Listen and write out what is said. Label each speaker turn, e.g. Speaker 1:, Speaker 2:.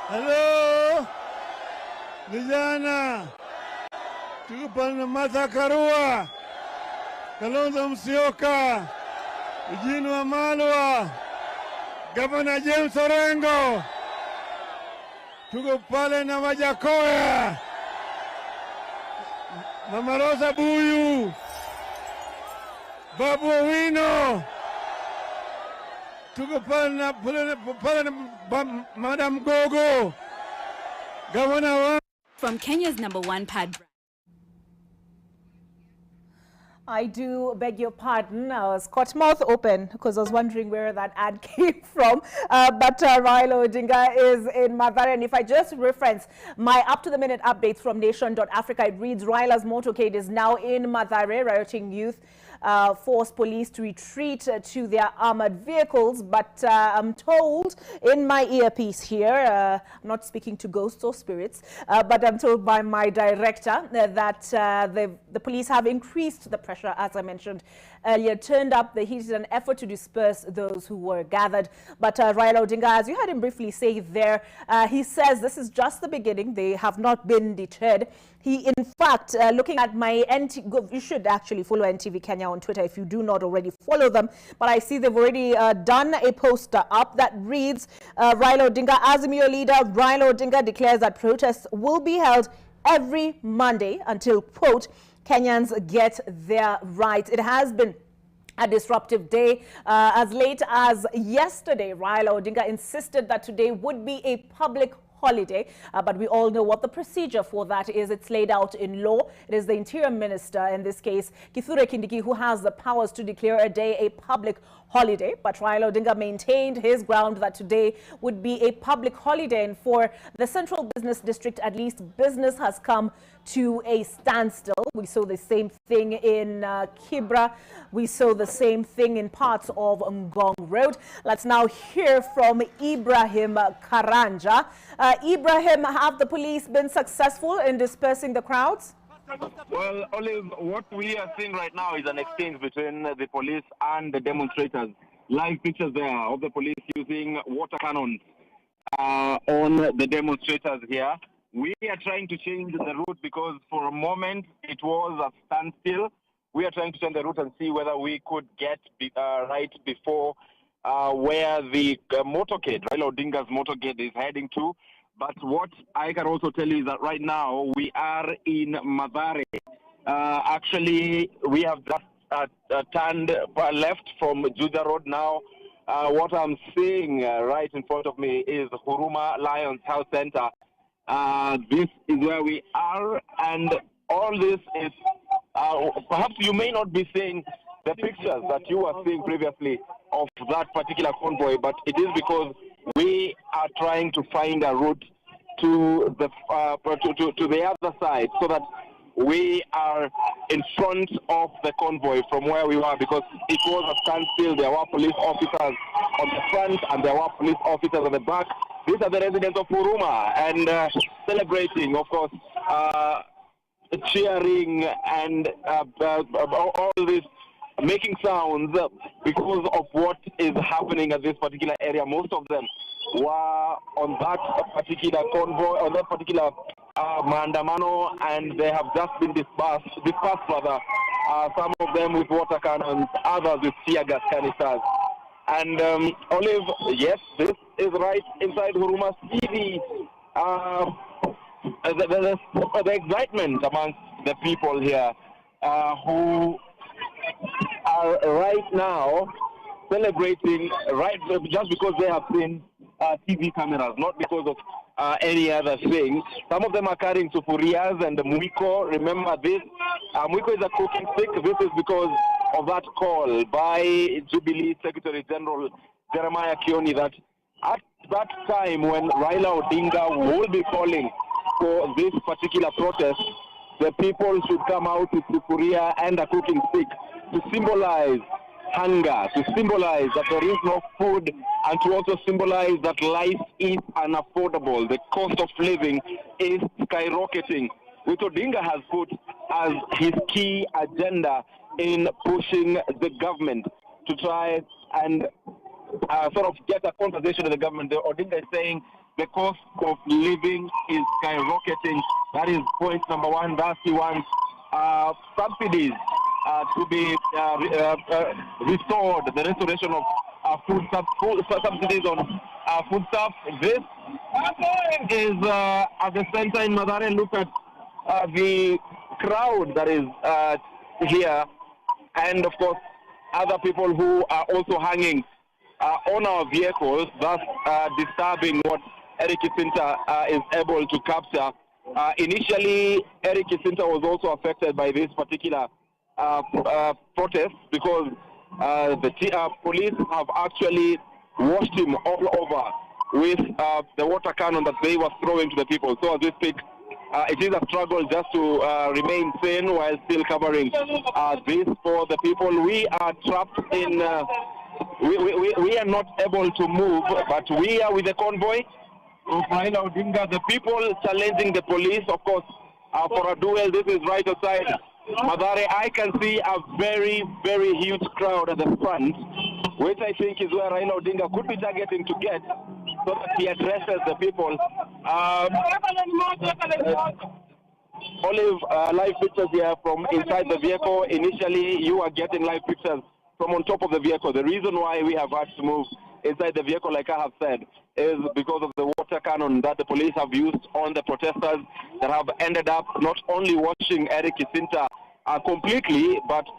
Speaker 1: Hello, vijana, tuko pana Martha Karua, Kalonzo Musyoka, Eugene Wamalwa, Gavana James Orengo, tuko pale na Wajakoya, Mama Rosa Buyu, Babu Owino, tuko pale na Madam Gogo, Governor wa
Speaker 2: From Kenya's #1 pad brand.
Speaker 3: I do beg your pardon. I was caught mouth open because I was wondering where that ad came from. But Raila Odinga is in Mathare. And if I just reference my up-to-the-minute updates from Nation.Africa, it reads Raila's motorcade is now in Mathare. Rioting youth force police to retreat to their armored vehicles. But I'm told in my earpiece here, I'm not speaking to ghosts or spirits, but I'm told by my director that the police have increased the pressure, as I mentioned earlier, turned up the heat in an effort to disperse those who were gathered. But Raila Odinga, as you heard him briefly say there, he says this is just the beginning. They have not been deterred. He, in fact, looking at my you should actually follow NTV Kenya on Twitter if you do not already follow them. But I see they've already done a poster up that reads, Raila Odinga, Azimio leader Raila Odinga declares that protests will be held every Monday until, quote, Kenyans get their rights. It has been a disruptive day. As late as yesterday, Raila Odinga insisted that today would be a public holiday, but we all know what the procedure for that is. It's laid out in law. It is the Interior Minister, in this case, Kithure Kindiki, who has the powers to declare a day a public holiday. But Raila Odinga maintained his ground that today would be a public holiday. And for the Central Business District, at least, business has come to a standstill. We saw the same thing in Kibra. We saw the same thing in parts of Ngong Road. Let's now hear from Ibrahim Karanja. Ibrahim, have the police been successful in dispersing the crowds?
Speaker 4: Well, Olive, what we are seeing right now is an exchange between the police and the demonstrators. Live pictures there of the police using water cannons on the demonstrators here. We are trying to change the route because for a moment it was a standstill. We are trying to change the route and see whether we could get right before where the motorcade, Raila Odinga's motorcade, is heading to. But what I can also tell you is that right now we are in Mathare. Actually, we have just turned left from Juja Road now. What I'm seeing right in front of me is Huruma Lions Health Center. This is where we are, and all this is, perhaps you may not be seeing the pictures that you were seeing previously of that particular convoy, but it is because we are trying to find a route to the other side so that we are in front of the convoy from where we were, because it was a standstill. There were police officers on the front and there were police officers on the back. These are the residents of Huruma, and celebrating, of course, cheering and all this, making sounds because of what is happening at this particular area. Most of them were on that particular convoy, on that particular maandamano, and they have just been dispersed rather. Some of them with water cannons, others with tear gas canisters. And Olive, yes, this is right inside Huruma's TV. The excitement amongst the people here who are right now celebrating, right, just because they have seen TV cameras, not because of any other thing. Some of them are carrying sufurias and muiko. Remember this, muiko is a cooking stick. This is because of that call by Jubilee Secretary General Jeremiah Kioni that at that time when Raila Odinga will be calling for this particular protest, the people should come out with sufuria and a cooking stick to symbolize hunger, to symbolize that there is no food, and to also symbolize that life is unaffordable. The cost of living is skyrocketing, which Odinga has put as his key agenda in pushing the government to try and sort of get a conversation with the government. The Odinga is saying the cost of living is skyrocketing. That is point number one. Thus, he wants subsidies to be restored, the restoration of food subsidies on foodstuff. This is at the center in Mathare. Look at the crowd that is here, and of course other people who are also hanging on our vehicles, thus disturbing what Eric Kisinta is able to capture. Initially, Eric Kisinta was also affected by this particular protest because the police have actually washed him all over with the water cannon that they were throwing to the people. So as we speak, it is a struggle just to remain sane while still covering this for the people. We are trapped in, we are not able to move, but we are with the convoy of Raila Odinga. The people challenging the police, of course, for a duel. This is right outside Mathare. I can see a very, very huge crowd at the front, which I think is where Raila Odinga could be targeting to get, so that he addresses the people. Olive, live pictures here from inside the vehicle. Initially, you are getting live pictures from on top of the vehicle. The reason why we have had to move inside the vehicle, like I have said, is because of the water cannon that the police have used on the protesters that have ended up not only washing Eric Kisinta completely, but